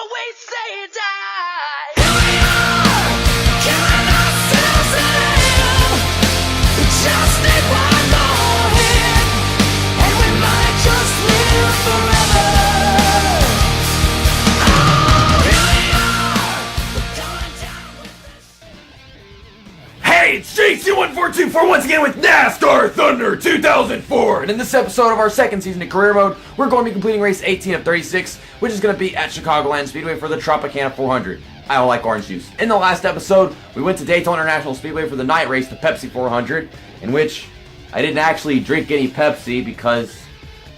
always say die. Here we are, killing ourselves alive. We just need one more hit, and we might just live forever. Oh, here we are, we're going down with this. Hey, it's JC142 once again with NASCAR Thunder 2004. And in this episode of our second season of Career Mode, we're going to be completing race 18 of 36, which is going to be at Chicagoland Speedway for the Tropicana 400. I don't like orange juice. In the last episode, we went to Daytona International Speedway for the night race, the Pepsi 400, in which I didn't actually drink any Pepsi because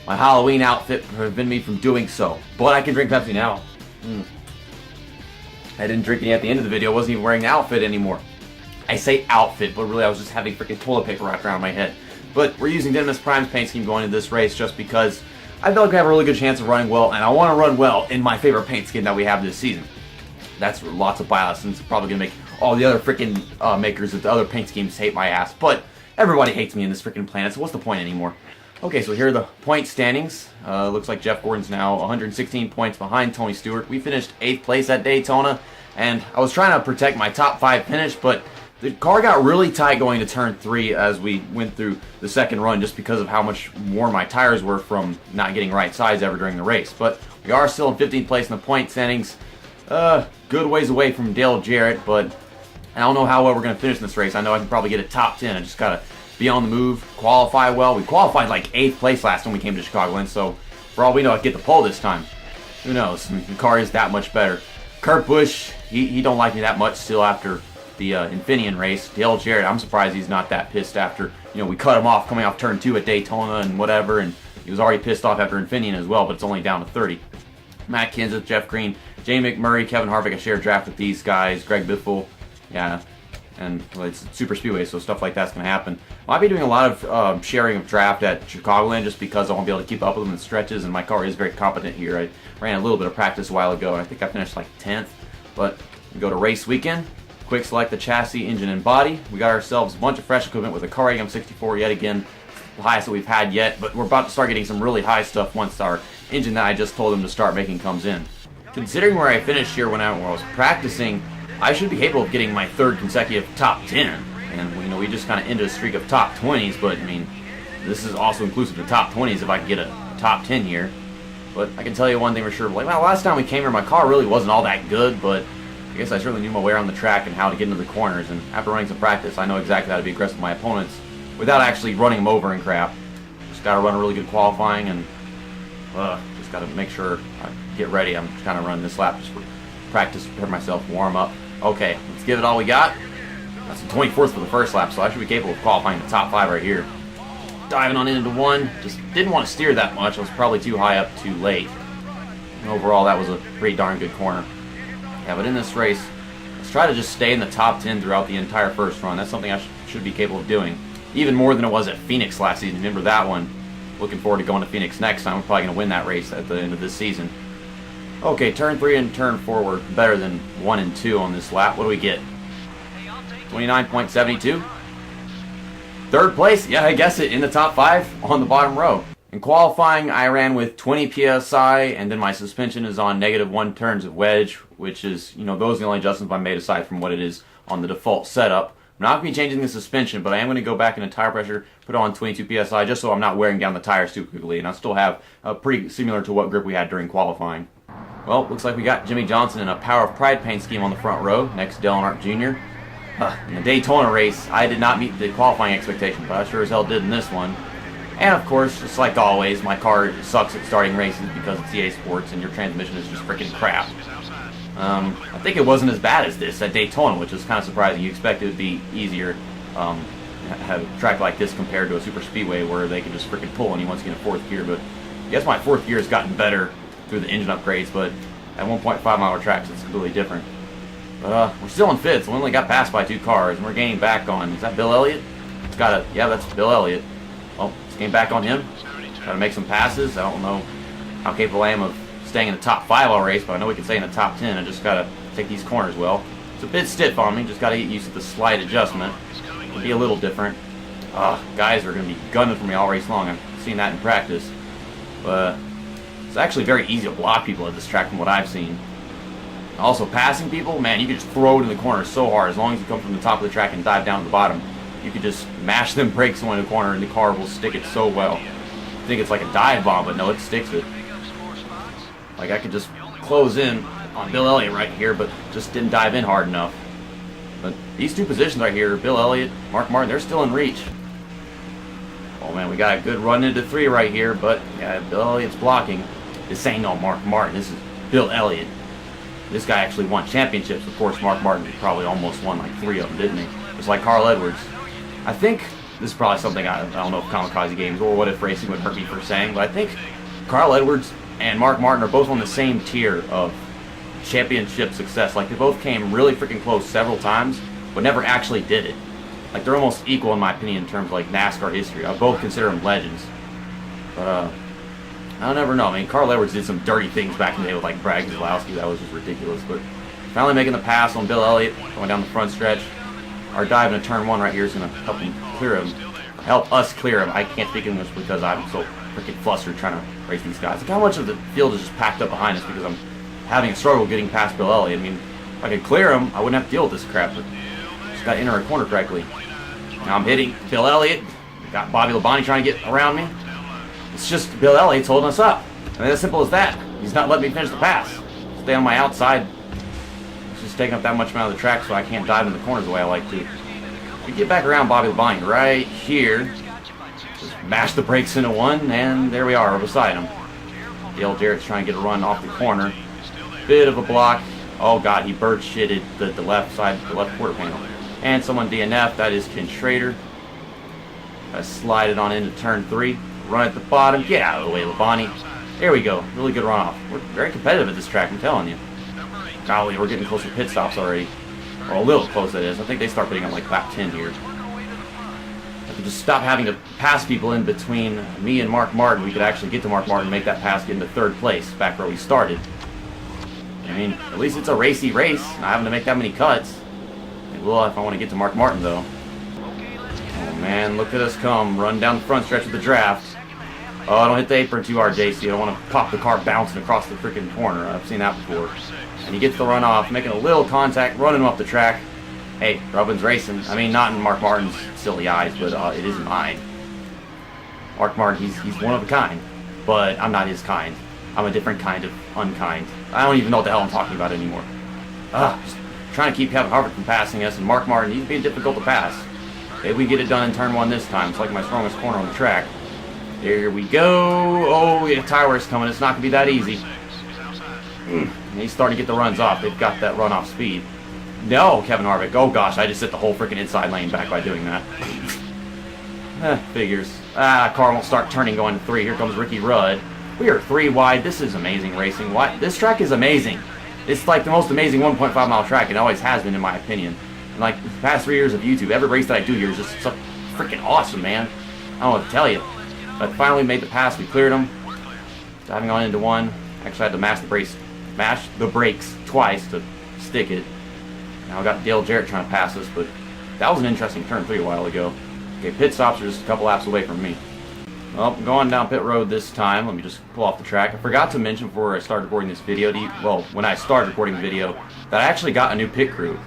my Halloween outfit prevented me from doing so. But I can drink Pepsi now. I didn't drink any at the end of the video. I wasn't even wearing the outfit anymore. I say outfit, but really I was just having freaking toilet paper wrapped around my head. But we're using Dynamis Prime's paint scheme going into this race just because I feel like we have a really good chance of running well, and I want to run well in my favorite paint scheme that we have this season. That's lots of bias, and it's probably going to make all the other freaking makers of the other paint schemes hate my ass. But everybody hates me in this freaking planet, so what's the point anymore? Okay, so here are the point standings. Looks like Jeff Gordon's now 116 points behind Tony Stewart. We finished 8th place at Daytona, and I was trying to protect my top 5 finish, but the car got really tight going to turn 3 as we went through the second run just because of how much worn my tires were from not getting right size ever during the race. But we are still in 15th place in the point standings. Good ways away from Dale Jarrett, but I don't know how well we're going to finish in this race. I know I can probably get a top 10. I just got to be on the move, qualify well. We qualified like 8th place last time we came to Chicagoland, so for all we know, I can get the pole this time. Who knows? I mean, the car is that much better. Kurt Busch, he don't like me that much still after the Infineon race. Dale Jarrett, I'm surprised he's not that pissed after, we cut him off coming off turn 2 at Daytona and whatever, and he was already pissed off after Infineon as well, but it's only down to 30. Matt Kenseth, Jeff Green, Jamie McMurray, Kevin Harvick, I share a draft with these guys, Greg Biffle, yeah, and well, it's super speedway, so stuff like that's going to happen. I'll be doing a lot of sharing of draft at Chicagoland just because I won't be able to keep up with them in stretches, and my car is very competent here. I ran a little bit of practice a while ago, and I think I finished like 10th, but we go to race weekend. Quick select the chassis, engine, and body. We got ourselves a bunch of fresh equipment with a car rating of 64 yet again, the highest that we've had yet, but we're about to start getting some really high stuff once our engine that I just told them to start making comes in. Considering where I finished here when I was practicing, I should be capable of getting my 3rd consecutive top 10. And we just kind of ended a streak of top 20s, but I mean, this is also inclusive of top 20s if I can get a top 10 here. But I can tell you one thing for sure, like, well, last time we came here, my car really wasn't all that good, but I guess I certainly knew my way around the track and how to get into the corners, and after running some practice, I know exactly how to be aggressive with my opponents without actually running them over and crap. Just gotta run a really good qualifying, and just gotta make sure I get ready. I'm just kind of running this lap just for practice, prepare myself, warm up. Okay, let's give it all we got. That's the 24th for the first lap, so I should be capable of qualifying the top 5 right here. Diving on into 1, just didn't want to steer that much. I was probably too high up too late. And overall, that was a pretty darn good corner. Yeah, but in this race, let's try to just stay in the top 10 throughout the entire first run. That's something I should be capable of doing. Even more than it was at Phoenix last season. Remember that one? Looking forward to going to Phoenix next time. We're probably going to win that race at the end of this season. Okay, turn 3 and turn 4 were better than 1 and 2 on this lap. What do we get? 29.72? 3rd place? Yeah, I guess it, in the top 5 on the bottom row. In qualifying, I ran with 20 PSI, and then my suspension is on -1 turns of wedge, which is, those are the only adjustments I made aside from what it is on the default setup. I'm not going to be changing the suspension, but I am going to go back into tire pressure, put on 22 PSI, just so I'm not wearing down the tires too quickly, and I still have pretty similar to what grip we had during qualifying. Well, looks like we got Jimmy Johnson in a Power of Pride paint scheme on the front row, next to Dale Earnhardt Jr. In the Daytona race, I did not meet the qualifying expectation, but I sure as hell did in this one. And of course, just like always, my car sucks at starting races because it's EA Sports and your transmission is just freaking crap. I think it wasn't as bad as this at Daytona, which is kind of surprising. You expect it would be easier have a track like this compared to a super speedway where they can just freaking pull and you once get in 4th gear. But I guess my 4th gear has gotten better through the engine upgrades, but at 1.5 mile tracks it's completely different. But we're still in 5th. We only got passed by 2 cars, and we're gaining back on, is that Bill Elliott? Yeah, that's Bill Elliott. Well, let's gain back on him. Try to make some passes. I don't know how capable I am of staying in the top 5 all race, but I know we can stay in the top 10. I just got to take these corners well. It's a bit stiff on me. Just got to get used to the slight adjustment. It'll be a little different. Guys are going to be gunning for me all race long. I've seen that in practice. But it's actually very easy to block people at this track from what I've seen. Also, passing people, man, you can just throw it in the corner so hard. As long as you come from the top of the track and dive down to the bottom, you can just mash them brakes in the corner and the car will stick it so well. I think it's like a dive bomb, but no, it sticks it. Like, I could just close in on Bill Elliott right here, but just didn't dive in hard enough. But these two positions right here, Bill Elliott, Mark Martin, they're still in reach. Oh man, we got a good run into 3 right here, but yeah, Bill Elliott's blocking. This ain't no Mark Martin, this is Bill Elliott. This guy actually won championships. Of course, Mark Martin probably almost won like 3 of them, didn't he? Just like Carl Edwards. I think this is probably something I don't know if Kamikaze Games or What If Racing would hurt me for saying, but I think Carl Edwards and Mark Martin are both on the same tier of championship success. Like, they both came really freaking close several times, but never actually did it. Like, they're almost equal in my opinion in terms of like NASCAR history. I both consider them legends. But I'll never know. I mean, Carl Edwards did some dirty things back in the day with like Brad Keselowski. That was just ridiculous. But finally making the pass on Bill Elliott, going down the front stretch. Our dive into turn 1 right here is going to help him clear him. Help us clear him. I can't speak English because I'm so freaking flustered trying to race these guys. Look how much of the field is just packed up behind us because I'm having a struggle getting past Bill Elliott. I mean, if I could clear him, I wouldn't have to deal with this crap. But just got to enter a corner correctly. Now I'm hitting Bill Elliott. Got Bobby Labonte trying to get around me. It's just Bill Elliott's holding us up. I mean, as simple as that. He's not letting me finish the pass. Stay on my outside. It's just taking up that much amount of the track so I can't dive in the corners the way I like to. We get back around Bobby Labonte right here. Just mash the brakes into 1, and there we are, we're beside him. Dale Jarrett's trying to get a run off the corner. Bit of a block. Oh god, he bird shitted the left side, the left quarter panel. And someone DNF, that is Ken Schrader. I slide it on into turn 3. Run at the bottom. Get out of the way, Labonte. There we go. Really good runoff. We're very competitive at this track, I'm telling you. Golly, we're getting close to pit stops already. Or a little close, that is. I think they start putting up like lap 10 here. If we just stop having to pass people in between me and Mark Martin, we could actually get to Mark Martin and make that pass, get into 3rd place, back where we started. I mean, at least it's a racy race, not having to make that many cuts. It will if I want to get to Mark Martin, though. Oh man, look at us come. Run down the front stretch of the draft. Oh, don't hit the apron too hard, JC. I don't want to pop the car bouncing across the freaking corner. I've seen that before. And he gets the run off, making a little contact, running off the track. Hey, Robin's racing. I mean, not in Mark Martin's silly eyes, but it is mine. Mark Martin, he's one of a kind. But I'm not his kind. I'm a different kind of unkind. I don't even know what the hell I'm talking about anymore. Just trying to keep Kevin Harvick from passing us, and Mark Martin, he's being difficult to pass. Maybe we get it done in turn 1 this time. It's like my strongest corner on the track. There we go. Oh, we got a tire race coming. It's not going to be that easy. And he's starting to get the runs off. They've got that run-off speed. No, Kevin Harvick. Oh, gosh. I just hit the whole freaking inside lane back by doing that. Figures. Car won't start turning going to 3. Here comes Ricky Rudd. We are 3 wide. This is amazing racing. This track is amazing. It's like the most amazing 1.5-mile track. It always has been, in my opinion. And like the past 3 years of YouTube, every race that I do here is just so freaking awesome, man. I don't know what to tell you. But finally made the pass. We cleared them. Diving on into 1. Actually, I had to mash the brakes twice to stick it. Now I got Dale Jarrett trying to pass us, but that was an interesting turn 3 a while ago. Okay, pit stops are just a couple laps away from me. Well, I'm going down pit road this time. Let me just pull off the track. I forgot to mention before I started recording this video, when I started recording the video, that I actually got a new pit crew.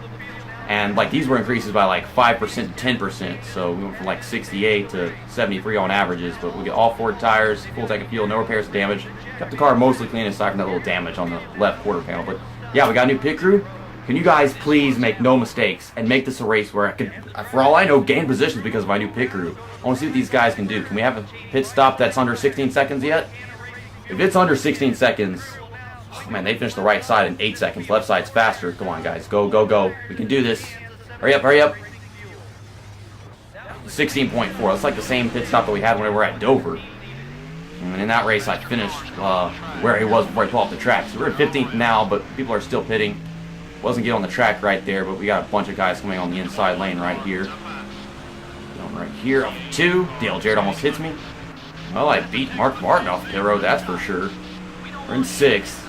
And like these were increases by like 5% to 10%, so we went from like 68 to 73 on averages, but we get all 4 tires, full tank of fuel, no repairs or damage. Kept the car mostly clean aside from that little damage on the left quarter panel. But yeah, we got a new pit crew. Can you guys please make no mistakes and make this a race where I could, for all I know, gain positions because of my new pit crew? I want to see what these guys can do. Can we have a pit stop that's under 16 seconds yet? If it's under 16 seconds, oh man, they finished the right side in 8 seconds. Left side's faster. Come on, guys. Go, go, go. We can do this. Hurry up, hurry up. 16.4. That's like the same pit stop that we had when we were at Dover. And in that race, I finished where he was before I pulled off the track. So we're at 15th now, but people are still pitting. Wasn't getting on the track right there, but we got a bunch of guys coming on the inside lane right here. Going right here, up 2. Dale Jarrett almost hits me. Well, I beat Mark Martin off the pit road, that's for sure. We're in 6th.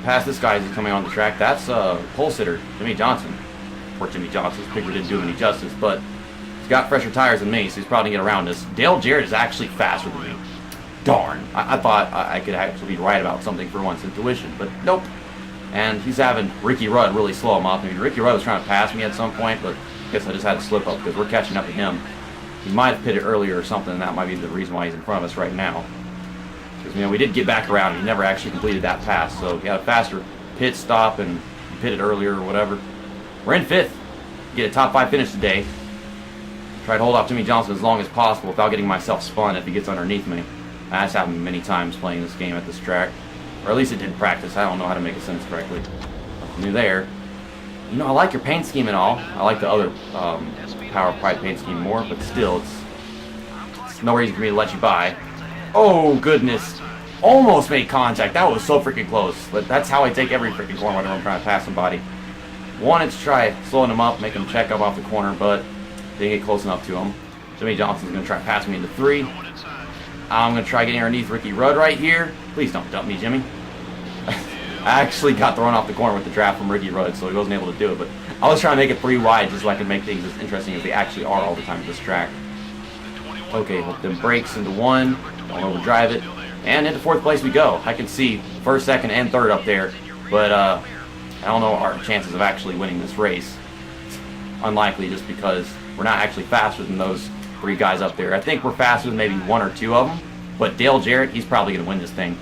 Past this guy who's coming on the track. That's pole sitter, Jimmy Johnson. Poor Jimmy Johnson's picture didn't do him any justice, but he's got fresher tires than me, so he's probably going to get around us. Dale Jarrett is actually faster than me. Darn. I thought I could actually be right about something for once, intuition, but nope. and he's having Ricky Rudd really slow him up. I mean, Ricky Rudd was trying to pass me at some point, but I guess I just had to slip up because we're catching up to him. He might have pitted earlier or something, and that might be the reason why he's in front of us right now. Because, you know, we did get back around, and he never actually completed that pass, so he had a faster pit stop and pitted earlier or whatever. We're in 5th. Get a top 5 finish today. Try to hold off Jimmy Johnson as long as possible without getting myself spun if he gets underneath me. That's happened many times playing this game at this track. Or at least it did in practice. I don't know how to make a sentence correctly. Nothing new there. You know, I like your paint scheme and all. I like the other Power Pride paint scheme more, but still, it's no reason for me to let you by. Oh, goodness. Almost made contact. That was so freaking close. But that's how I take every freaking corner whenever I'm trying to pass somebody. Wanted to try slowing him up, making him check up off the corner, but didn't get close enough to him. Jimmy Johnson's going to try to pass me into 3. I'm going to try getting underneath Ricky Rudd right here. Please don't dump me, Jimmy. I actually got thrown off the corner with the draft from Ricky Rudd, so he wasn't able to do it, but I was trying to make it 3 wide just so I could make things as interesting as they actually are all the time at this track. Okay, hook them brakes into 1, don't overdrive it, and into 4th place we go. I can see 1st, 2nd, and 3rd up there, but I don't know our chances of actually winning this race. It's unlikely just because we're not actually faster than those 3 guys up there. I think we're faster than maybe 1 or 2 of them, but Dale Jarrett, he's probably going to win this thing.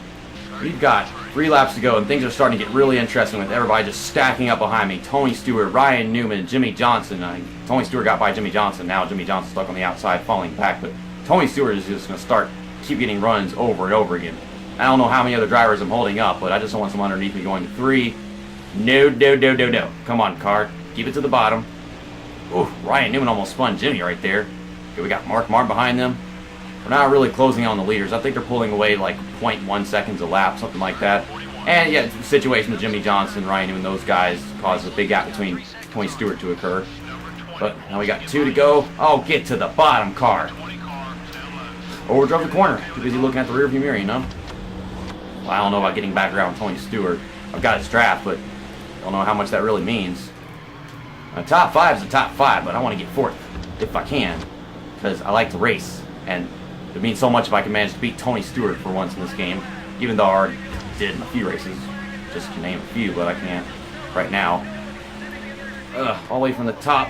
We've got 3 laps to go, and things are starting to get really interesting with everybody just stacking up behind me. Tony Stewart, Ryan Newman, and Jimmy Johnson. Tony Stewart got by Jimmy Johnson. Now Jimmy Johnson's stuck on the outside, falling back, but Tony Stewart is just going to keep getting runs over and over again. I don't know how many other drivers I'm holding up, but I just don't want someone underneath me going to 3. No. Come on, car. Keep it to the bottom. Ooh, Ryan Newman almost spun Jimmy right there. Okay, we got Mark Martin behind them. We're not really closing on the leaders. I think they're pulling away like 0.1 seconds a lap, something like that. And yeah, the situation with Jimmy Johnson, Ryan Newman, those guys caused a big gap between Tony Stewart to occur. But now we got 2 to go. Oh, get to the bottom, car. Overdrove the corner. Too busy looking at the rearview mirror, you know? Well, I don't know about getting back around Tony Stewart. I've got his draft, but I don't know how much that really means. A top 5 is a top 5, but I want to get 4th if I can, because I like to race, and it means so much if I can manage to beat Tony Stewart for once in this game, even though I already did in a few races, just to name a few, but I can't right now. All the way from the top,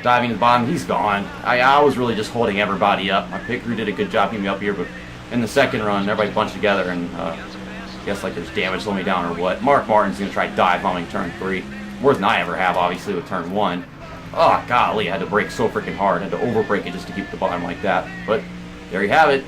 diving to the bottom, he's gone. I was really just holding everybody up. My pit crew did a good job keeping me up here, but in the second run, everybody bunched together, and I guess like there's damage slowing me down or what. Mark Martin's going to try dive bombing turn 3. More than I ever have, obviously, with turn 1. Oh, golly, I had to brake so freaking hard. I had to over-brake it just to keep the bottom like that. But there you have it.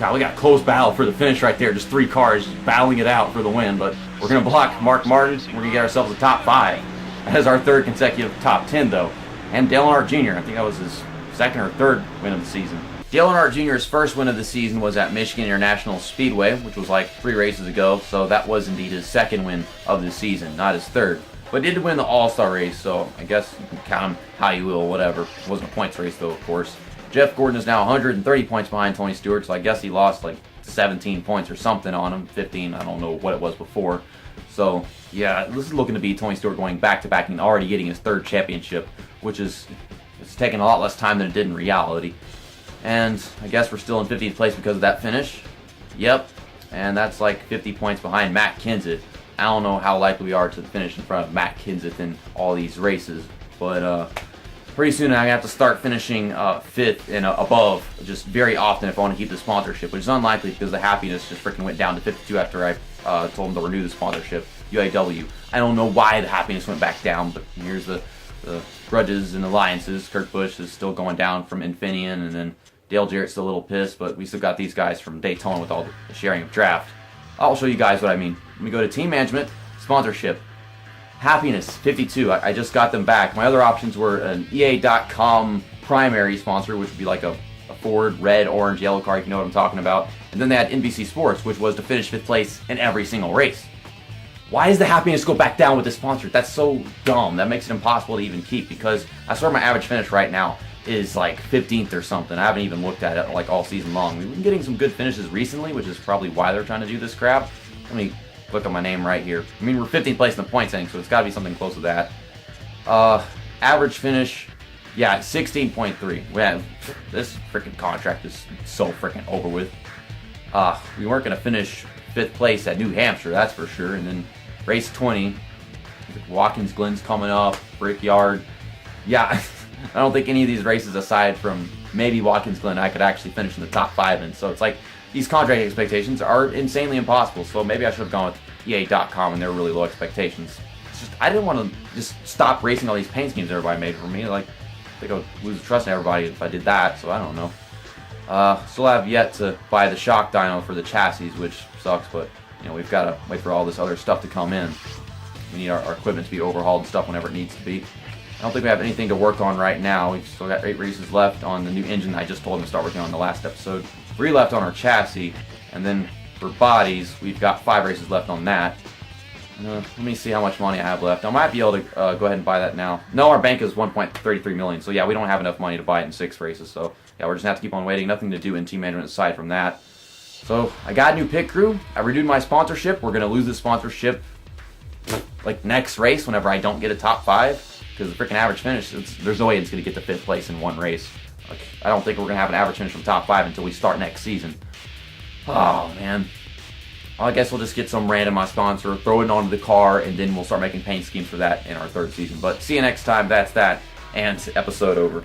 God, we got a close battle for the finish right there. Just 3 cars just battling it out for the win. But we're going to block Mark Martin. We're going to get ourselves a top 5. That is our 3rd consecutive top 10, though. And Dale Earnhardt Jr., I think that was his 2nd or 3rd win of the season. Dale Earnhardt Jr.'s first win of the season was at Michigan International Speedway, which was like 3 races ago. So that was indeed his 2nd win of the season, not his 3rd. But did win the All-Star race, so I guess you can count him how you will, whatever. It wasn't a points race, though, of course. Jeff Gordon is now 130 points behind Tony Stewart, so I guess he lost like 17 points or something on him. 15, I don't know what it was before. So, yeah, this is looking to be Tony Stewart going back-to-back and already getting his 3rd championship, which is it's taking a lot less time than it did in reality. And I guess we're still in 15th place because of that finish. Yep, and that's like 50 points behind Matt Kenseth. I don't know how likely we are to finish in front of Matt Kenseth in all these races, but pretty soon I'm going to have to start finishing 5th and above just very often if I want to keep the sponsorship, which is unlikely because the happiness just freaking went down to 52 after I told them to renew the sponsorship, UAW. I don't know why the happiness went back down, but here's the grudges and alliances. Kurt Busch is still going down from Infineon, and then Dale Jarrett's still a little pissed, but we still got these guys from Daytona with all the sharing of draft. I'll show you guys what I mean. Let me go to team management, sponsorship. Happiness, 52. I just got them back. My other options were an EA.com primary sponsor, which would be like a Ford red, orange, yellow car, if you know what I'm talking about. And then they had NBC Sports, which was to finish 5th place in every single race. Why does the happiness go back down with this sponsor? That's so dumb. That makes it impossible to even keep, because I swear my average finish right now is like 15th or something. I haven't even looked at it like all season long. We've been getting some good finishes recently, which is probably why they're trying to do this crap. Let me click on my name right here. I mean, we're 15th place in the points inning, so it's got to be something close to that. Average finish, yeah, 16.3. Man, this freaking contract is so freaking over with. We weren't going to finish 5th place at New Hampshire, that's for sure, and then race 20. Watkins Glen's coming up, Brickyard. Yeah, I don't think any of these races, aside from maybe Watkins Glen, I could actually finish in the top 5 in. So it's like these contract expectations are insanely impossible. So maybe I should have gone with EA.com and their really low expectations. It's just I didn't want to just stop racing all these paint schemes everybody made for me. Like I think I would lose trust in everybody if I did that. So I don't know. Still have yet to buy the shock dyno for the chassis, which sucks, but you know we've got to wait for all this other stuff to come in. We need our equipment to be overhauled and stuff whenever it needs to be. I don't think we have anything to work on right now. We've still got 8 races left on the new engine I just told them to start working on in the last episode. 3 left on our chassis, and then for bodies, we've got 5 races left on that. Let me see how much money I have left. I might be able to go ahead and buy that now. No, our bank is 1.33 million, so yeah, we don't have enough money to buy it in 6 races. So yeah, we're just gonna have to keep on waiting. Nothing to do in team management aside from that. So I got a new pit crew. I renewed my sponsorship. We're gonna lose this sponsorship like next race whenever I don't get a top 5, because the freaking average finish, there's no way it's gonna get to 5th place in one race. Like, I don't think we're gonna have an average finish from top 5 until we start next season. Oh man. Well, I guess we'll just get some random sponsor, throw it onto the car, and then we'll start making paint schemes for that in our 3rd season. But see you next time. That's that, and episode over.